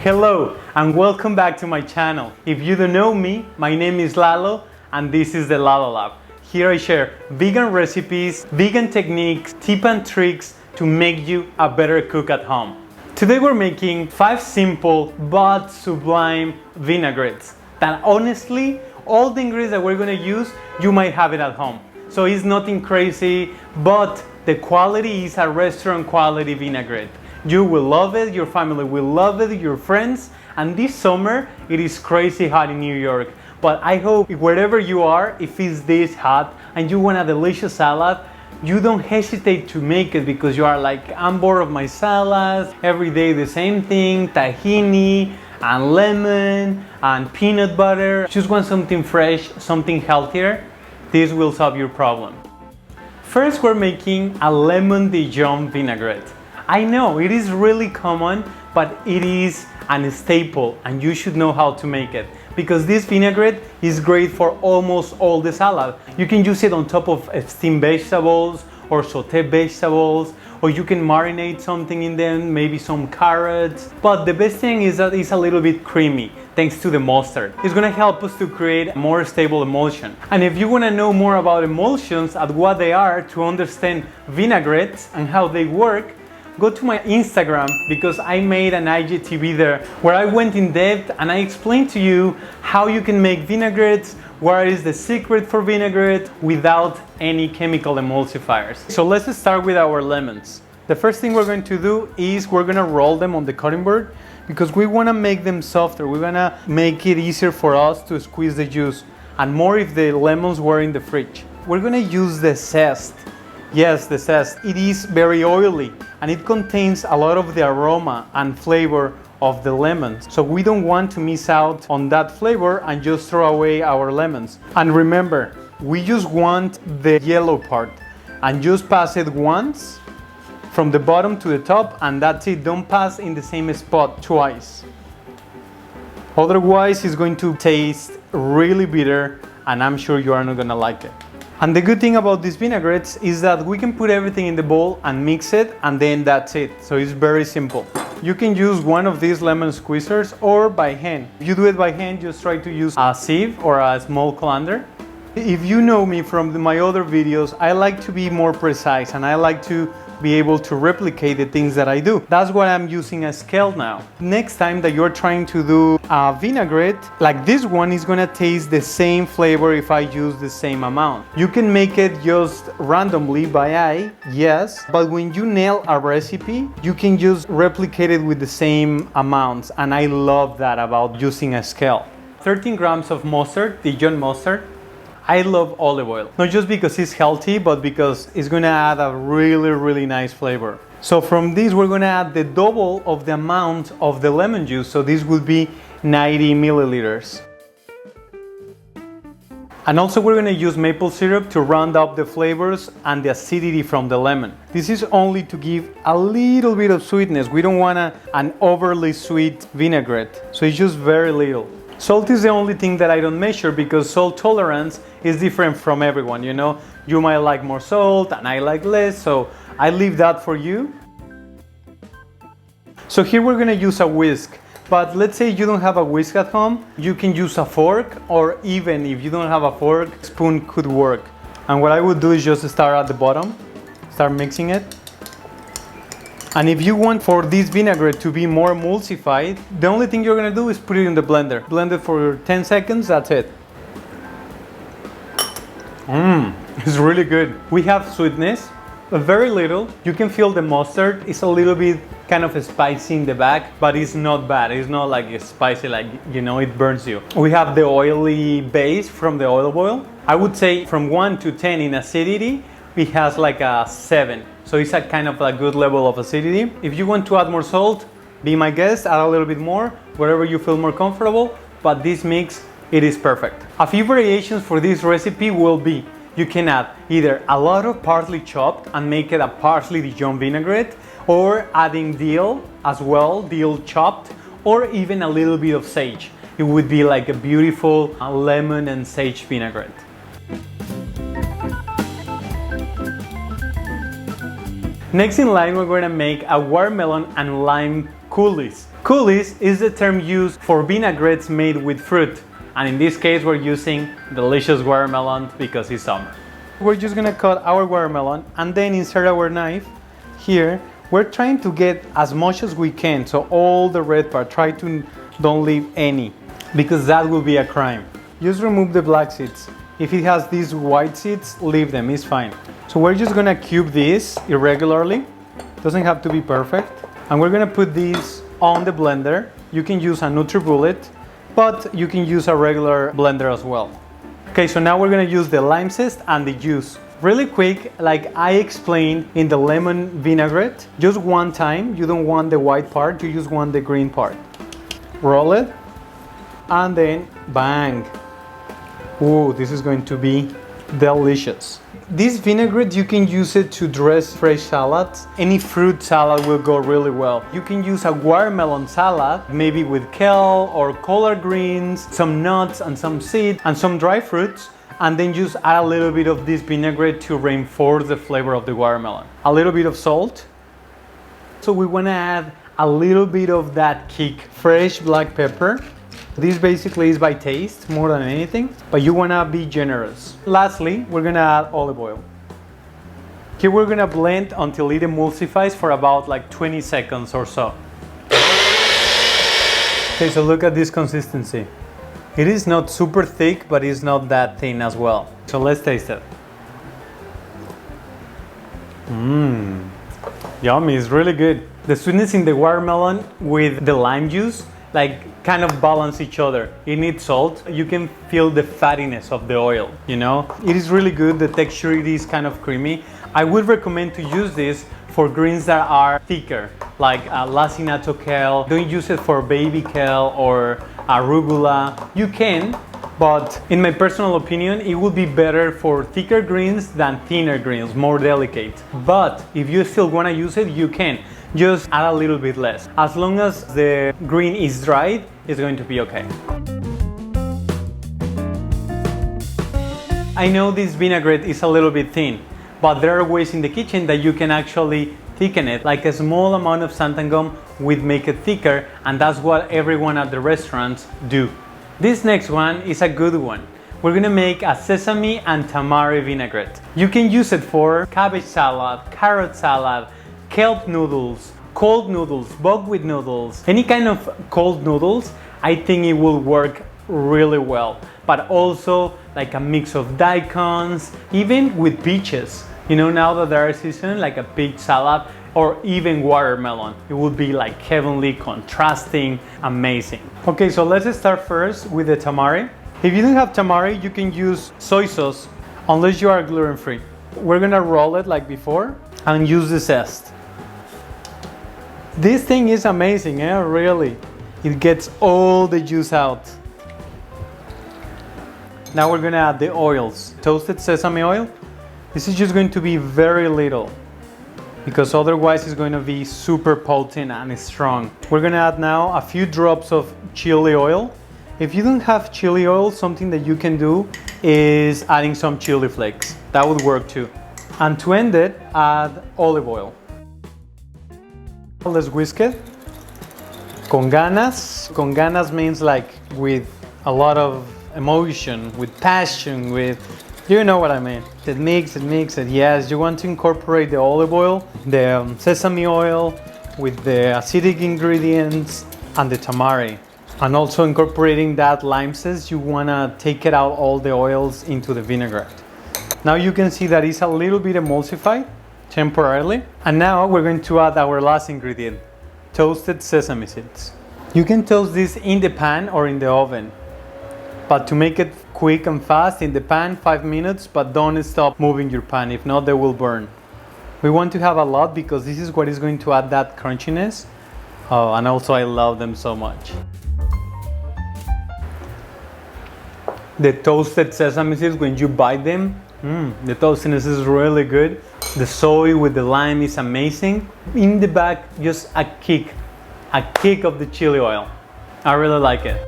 Hello and welcome back to my channel. If you don't know me, my name is Lalo and this is the Lalo Lab. Here I share vegan recipes, vegan techniques, tips and tricks to make you a better cook at home. Today we're making 5 simple but sublime vinaigrettes that honestly, all the ingredients that we're going to use, you might have it at home. So it's nothing crazy, but the quality is a restaurant quality vinaigrette. You will love it, your family will love it, your friends, and this summer it is crazy hot in New York. But I hope wherever you are, if it's this hot and you want a delicious salad, you don't hesitate to make it because you are like, I'm bored of my salads, every day the same thing, tahini and lemon and peanut butter. Just want something fresh, something healthier. This will solve your problem. First, we're making a lemon Dijon vinaigrette. I know it is really common, but it is a staple and you should know how to make it because this vinaigrette is great for almost all the salad. You can use it on top of steamed vegetables or sauteed vegetables, or you can marinate something in them, maybe some carrots. But the best thing is that it's a little bit creamy thanks to the mustard. It's gonna help us to create a more stable emulsion. And if you wanna know more about emulsions and what they are to understand vinaigrettes and how they work, go to my Instagram because I made an IGTV there where I went in depth and I explained to you how you can make vinaigrettes, what is the secret for vinaigrette without any chemical emulsifiers. So let's start with our lemons. The first thing we're going to do is we're going to roll them on the cutting board because we want to make them softer. We're going to make it easier for us to squeeze the juice and more if the lemons were in the fridge. We're going to use the zest. Yes, the zest. It is very oily and it contains a lot of the aroma and flavor of the lemons. So we don't want to miss out on that flavor and just throw away our lemons. And remember, we just want the yellow part and just pass it once from the bottom to the top and that's it. Don't pass in the same spot twice. Otherwise, it's going to taste really bitter and I'm sure you are not gonna like it. And the good thing about these vinaigrettes is that we can put everything in the bowl and mix it and then that's it. So it's very simple. You can use one of these lemon squeezers or by hand. If you do it by hand, just try to use a sieve or a small colander. If you know me from my other videos, I like to be more precise and I like to be able to replicate the things that I do. That's why I'm using a scale now. Next time that you're trying to do a vinaigrette, like this one is gonna taste the same flavor if I use the same amount. You can make it just randomly by eye, yes, but when you nail a recipe, you can just replicate it with the same amounts, and I love that about using a scale. 13 grams of mustard, Dijon mustard. I love olive oil, not just because it's healthy, but because it's gonna add a really nice flavor. So from this, we're gonna add the double of the amount of the lemon juice. So this would be 90 milliliters. And also we're gonna use maple syrup to round up the flavors and the acidity from the lemon. This is only to give a little bit of sweetness. We don't want an overly sweet vinaigrette. So it's just very little. Salt is the only thing that I don't measure because salt tolerance is different from everyone, you know. You might like more salt and I like less, so I leave that for you. So here we're gonna use a whisk, but let's say you don't have a whisk at home, you can use a fork, or even if you don't have a fork, a spoon could work. And what I would do is just start at the bottom, start mixing it. And if you want for this vinaigrette to be more emulsified, the only thing you're gonna do is put it in the blender. Blend it for 10 seconds, that's it. It's really good. We have sweetness, but very little. You can feel the mustard. It's a little bit kind of spicy in the back, but it's not bad. It's not like spicy, like, you know, it burns you. We have the oily base from the olive oil. I would say from 1 to 10 in acidity, it has like a 7. So it's a kind of a good level of acidity. If you want to add more salt, be my guest, add a little bit more, wherever you feel more comfortable, but this mix, it is perfect. A few variations for this recipe will be, you can add either a lot of parsley chopped and make it a parsley Dijon vinaigrette, or adding dill as well, dill chopped, or even a little bit of sage. It would be like a beautiful lemon and sage vinaigrette. Next in line, we're going to make a watermelon and lime coulis. Coulis is the term used for vinaigrettes made with fruit. And in this case, we're using delicious watermelon because it's summer. We're just gonna cut our watermelon and then insert our knife here. We're trying to get as much as we can, so all the red part, try to don't leave any, because that will be a crime. Just remove the black seeds. If it has these white seeds, leave them, it's fine. So we're just gonna cube this irregularly. Doesn't have to be perfect. And we're gonna put these on the blender. You can use a NutriBullet, but you can use a regular blender as well. Okay, so now we're gonna use the lime zest and the juice. Really quick, like I explained in the lemon vinaigrette, just one time. You don't want the white part, you just want the green part. Roll it, and then bang. Ooh, this is going to be delicious. This vinaigrette, you can use it to dress fresh salads. Any fruit salad will go really well. You can use a watermelon salad, maybe with kale or collard greens, some nuts and some seeds and some dry fruits, and then just add a little bit of this vinaigrette to reinforce the flavor of the watermelon. A little bit of salt. So we want to add a little bit of that kick, fresh black pepper. This basically is by taste more than anything, but you want to be generous. Lastly, we're going to add olive oil. Here we're going to blend until it emulsifies for about like 20 seconds or so. Okay, so look at this consistency. It is not super thick, but it's not that thin as well. So let's taste it. Yummy, it's really good. The sweetness in the watermelon with the lime juice like kind of balance each other. It needs salt. You can feel the fattiness of the oil, you know? It is really good. The texture, it is kind of creamy. I would recommend to use this for greens that are thicker, like lacinato kale. Don't use it for baby kale or arugula. You can, but in my personal opinion, it would be better for thicker greens than thinner greens, more delicate. But if you still want to use it, you can. Just add a little bit less. As long as the green is dried, it's going to be okay. I know this vinaigrette is a little bit thin, but there are ways in the kitchen that you can actually thicken it. Like a small amount of xanthan gum would make it thicker, and that's what everyone at the restaurants do. This next one is a good one. We're gonna make a sesame and tamari vinaigrette. You can use it for cabbage salad, carrot salad, kelp noodles, cold noodles, buckwheat noodles, any kind of cold noodles. I think it will work really well. But also like a mix of daikons, even with peaches. You know, now that there are season, like a peach salad or even watermelon. It would be like heavenly, contrasting, amazing. Okay, so let's start first with the tamari. If you don't have tamari, you can use soy sauce, unless you are gluten-free. We're gonna roll it like before and use the zest. This thing is amazing, really. It gets all the juice out. Now we're gonna add the oils. Toasted sesame oil. This is just going to be very little, because otherwise it's going to be super potent and strong. We're gonna add now a few drops of chili oil. If you don't have chili oil, something that you can do is adding some chili flakes. That would work too. And to end it, add olive oil. Let's whisk it. Con ganas. Con ganas means like with a lot of emotion, with passion, with, you know what I mean. Mix it. Yes, you want to incorporate the olive oil, the sesame oil with the acidic ingredients and the tamari. And also incorporating that lime zest, you want to take it out all the oils into the vinaigrette. Now you can see that it's a little bit emulsified temporarily. And now we're going to add our last ingredient, toasted sesame seeds. You can toast this in the pan or in the oven. But to make it quick and fast, in the pan, 5 minutes, but don't stop moving your pan, if not they will burn. We want to have a lot because this is what is going to add that crunchiness. Oh, and also I love them so much. The toasted sesame seeds, when you bite them, the toastiness is really good. The soy with the lime is amazing. In the back, just a kick of the chili oil. I really like it.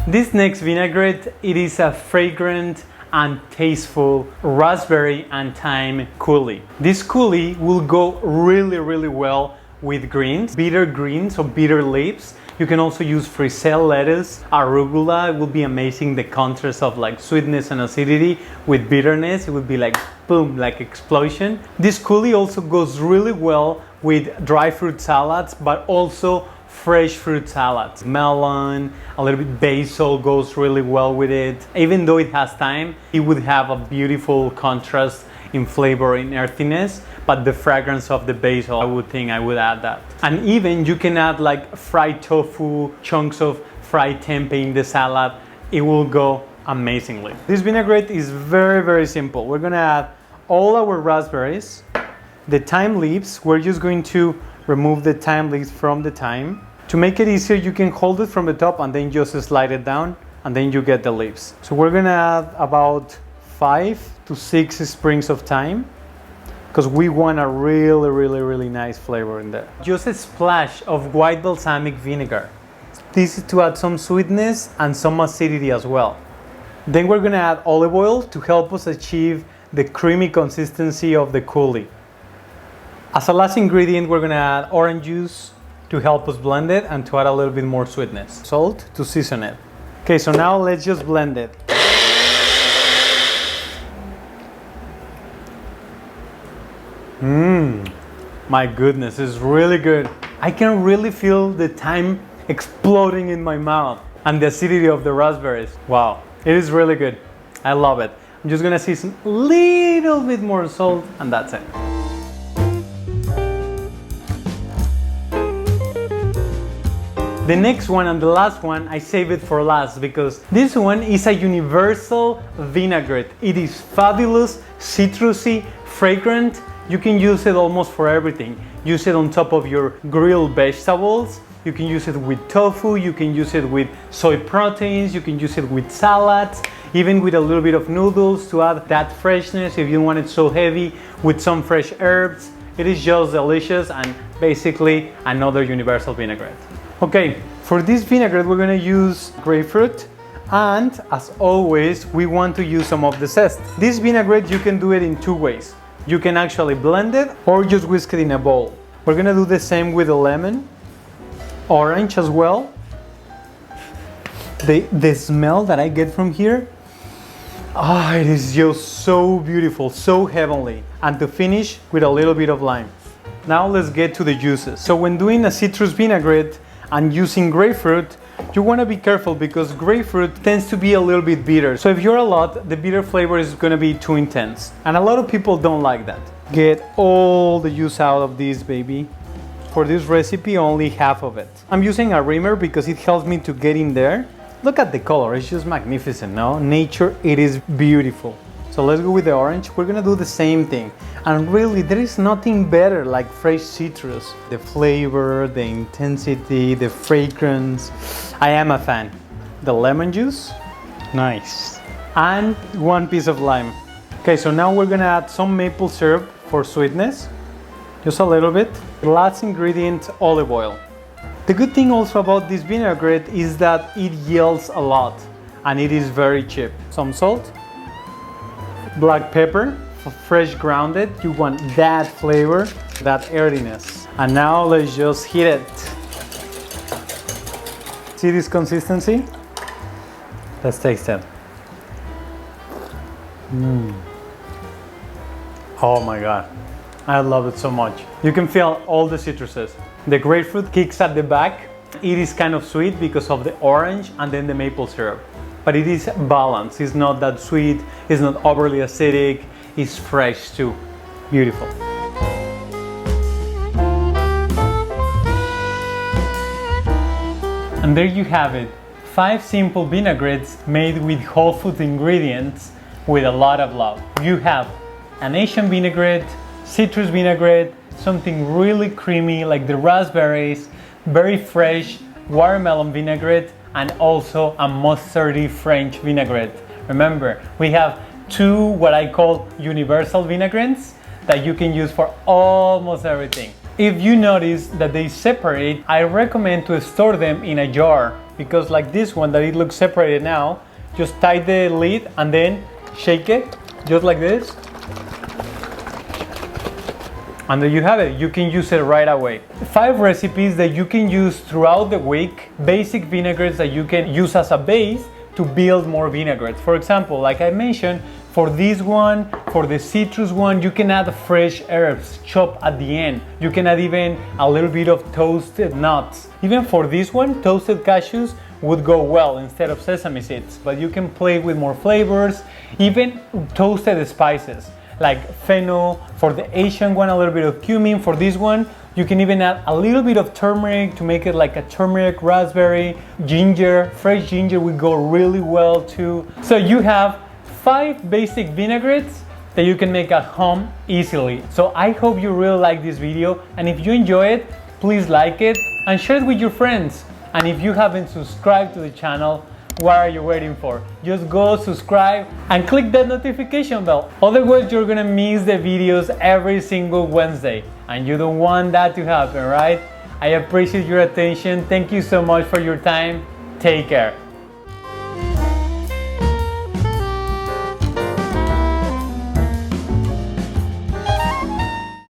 This next vinaigrette, it is a fragrant and tasteful raspberry and thyme coulis. This coulis will go really well with greens, bitter greens or bitter leaves. You can also use frisell lettuce, arugula. It will be amazing, the contrast of like sweetness and acidity with bitterness. It would be like boom, like explosion. This coulis also goes really well with dry fruit salads, but also fresh fruit salads. Melon, a little bit basil goes really well with it. Even though it has thyme, it would have a beautiful contrast in flavor, in earthiness, but the fragrance of the basil, I would think I would add that. And even you can add like fried tofu, chunks of fried tempeh in the salad. It will go amazingly. This vinaigrette is very simple. We're gonna add all our raspberries, the thyme leaves. We're just going to remove the thyme leaves from the thyme. To make it easier, you can hold it from the top and then just slide it down, and then you get the leaves. So we're gonna add about 5 to 6 sprigs of thyme, because we want a really nice flavor in there. Just a splash of white balsamic vinegar. This is to add some sweetness and some acidity as well. Then we're gonna add olive oil to help us achieve the creamy consistency of the coulis. As a last ingredient, we're gonna add orange juice to help us blend it and to add a little bit more sweetness. Salt to season it. Okay, so now let's just blend it. My goodness, it's really good. I can really feel the thyme exploding in my mouth and the acidity of the raspberries. Wow, it is really good. I love it. I'm just gonna season a little bit more salt and that's it. The next one and the last one, I save it for last because this one is a universal vinaigrette. It is fabulous, citrusy, fragrant. You can use it almost for everything. Use it on top of your grilled vegetables. You can use it with tofu. You can use it with soy proteins. You can use it with salads, even with a little bit of noodles to add that freshness if you want it so heavy, with some fresh herbs. It is just delicious and basically another universal vinaigrette. Okay, for this vinaigrette, we're gonna use grapefruit, and as always, we want to use some of the zest. This vinaigrette, you can do it in 2 ways. You can actually blend it or just whisk it in a bowl. We're gonna do the same with the lemon, orange as well. The smell that I get from here, it is just so beautiful, so heavenly. And to finish with a little bit of lime. Now let's get to the juices. So when doing a citrus vinaigrette and using grapefruit, you want to be careful because grapefruit tends to be a little bit bitter. So if you're a lot, the bitter flavor is going to be too intense. And a lot of people don't like that. Get all the juice out of this baby. For this recipe, only half of it. I'm using a reamer because it helps me to get in there. Look at the color, it's just magnificent, no? Nature, it is beautiful. So let's go with the orange. We're gonna do the same thing. And really, there is nothing better like fresh citrus. The flavor, the intensity, the fragrance. I am a fan. The lemon juice, nice. And 1 piece of lime. Okay, so now we're gonna add some maple syrup for sweetness. Just a little bit. Last ingredient, olive oil. The good thing also about this vinaigrette is that it yields a lot and it is very cheap. Some salt. Black pepper, fresh grounded. You want that flavor, that earthiness. And now let's just heat it. See this consistency? Let's taste it. Oh my God, I love it so much. You can feel all the citruses. The grapefruit kicks at the back. It is kind of sweet because of the orange and then the maple syrup. But it is balanced. It's not that sweet, it's not overly acidic, it's fresh too. Beautiful. And there you have it. 5 simple vinaigrettes made with whole food ingredients with a lot of love. You have an Asian vinaigrette, citrus vinaigrette, something really creamy like the raspberries, very fresh watermelon vinaigrette, and also a mustardy French vinaigrette. Remember, we have 2 what I call universal vinaigrettes that you can use for almost everything. If you notice that they separate, I recommend to store them in a jar, because like this one that it looks separated now, just tie the lid and then shake it just like this. And there you have it, you can use it right away. 5 recipes that you can use throughout the week, basic vinaigrettes that you can use as a base to build more vinaigrettes. For example, like I mentioned, for this one, for the citrus one, you can add fresh herbs chopped at the end. You can add even a little bit of toasted nuts. Even for this one, toasted cashews would go well instead of sesame seeds, but you can play with more flavors, even toasted spices like fennel. For the Asian one, a little bit of cumin. For this one, you can even add a little bit of turmeric to make it like a turmeric raspberry. Ginger, fresh ginger would go really well too. So you have 5 basic vinaigrettes that you can make at home easily. So I hope you really like this video, and if you enjoy it, please like it and share it with your friends. And if you haven't subscribed to the channel, what are you waiting for? Just go subscribe and click that notification bell. Otherwise, you're gonna miss the videos every single Wednesday, and you don't want that to happen, right? I appreciate your attention. Thank you so much for your time. Take care.